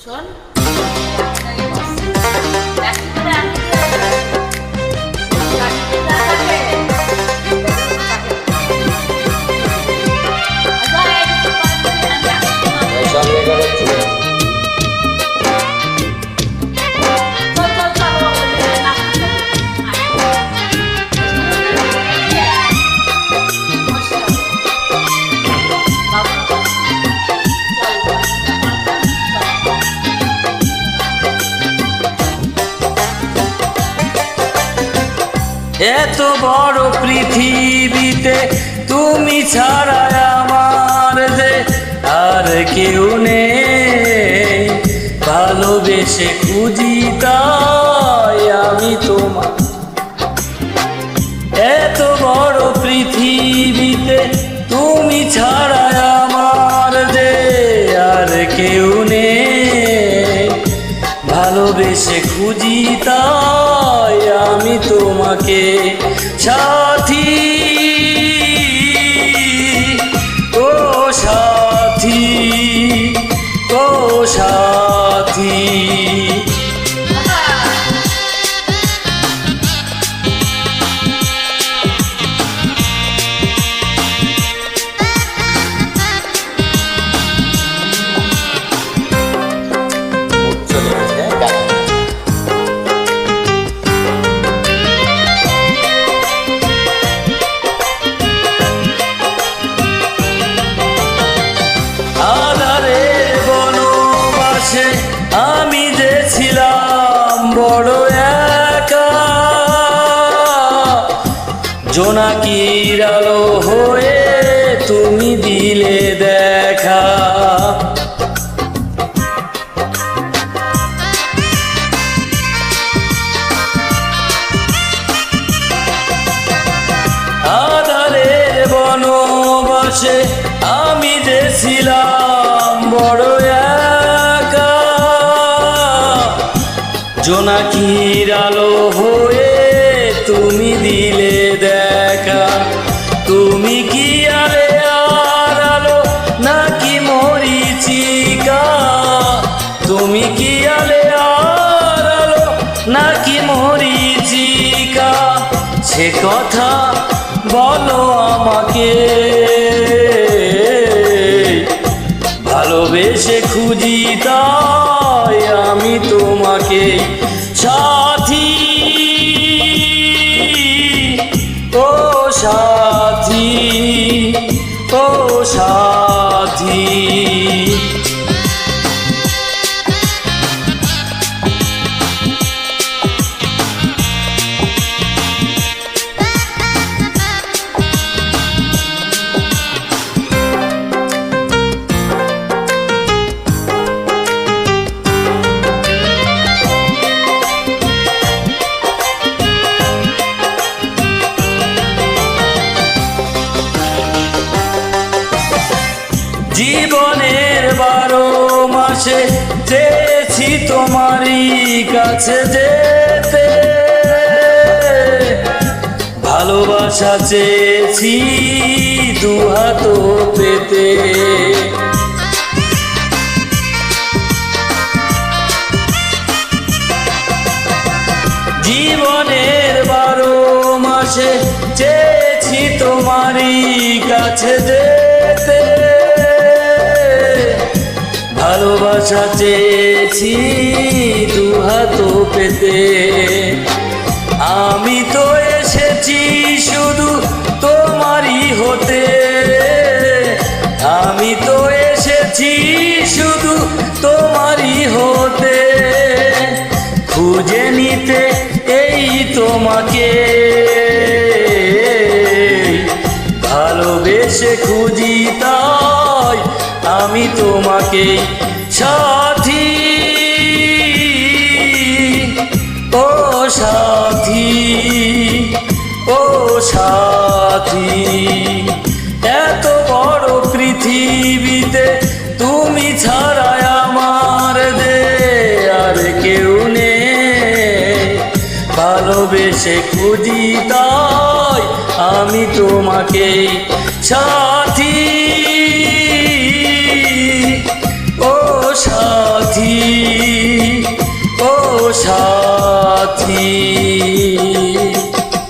শোন এত বড় পৃথিবীতে তুমি ছাড়া আমার যে আর কেউ নেই, ভালোবেসে খুঁজি তাই আমি তোমার। এত বড় পৃথিবীতে তুমি ছাড়া আমার যে আর কেউ নেই, ভালোবেসে খুঁজি তাই আমি তোমাকে। সাথী ও সাথী ও সাথী, আমি যে ছিলাম বড় একা, জোনাকির আলো হয়ে তুমি দিলে দেখা। আধারের বনবাসে আমি যে ছিলাম বড় একা, জোনাকির আলো হয়ে তুমি দিলে দেখা। তুমি কি আলে আর আলো নাকি মরিচিকা, তুমি কি আলে আর আলো নাকি মরিচিকা, সে কথা বলো আমাকে। ভালোবেসে খুঁজি তাই আমি তোমাকে। সাথী ও সাথী ও সাথী, জীবনের 12 মাসে চেয়েছি তোমারই কাছে যেতে, ভালোবাসা চেয়েছি দুহাত পেতে। জীবনের 12 মাসে চেয়েছি তোমারই কাছে যেতে, ভালোবাসা চেয়েছি দুহাত পেতে। আমি তো এসেছি শুধু তোমারই হতে, আমি তো এসেছি শুধু তোমারই হতে। খুঁজে নিতে এই তোমাকে, ভালোবেসে খুঁজি তাই আমি তোমাকে। সাথী ও সাথী ও সাথী, এত বড় পৃথিবীতে তুমি ছাড়া আমার যে আর কেউ নেই, ভালোবেসে খুঁজি তাই আমি তোমাকে। সাথী ও সাথী। সাথী ও সাথী।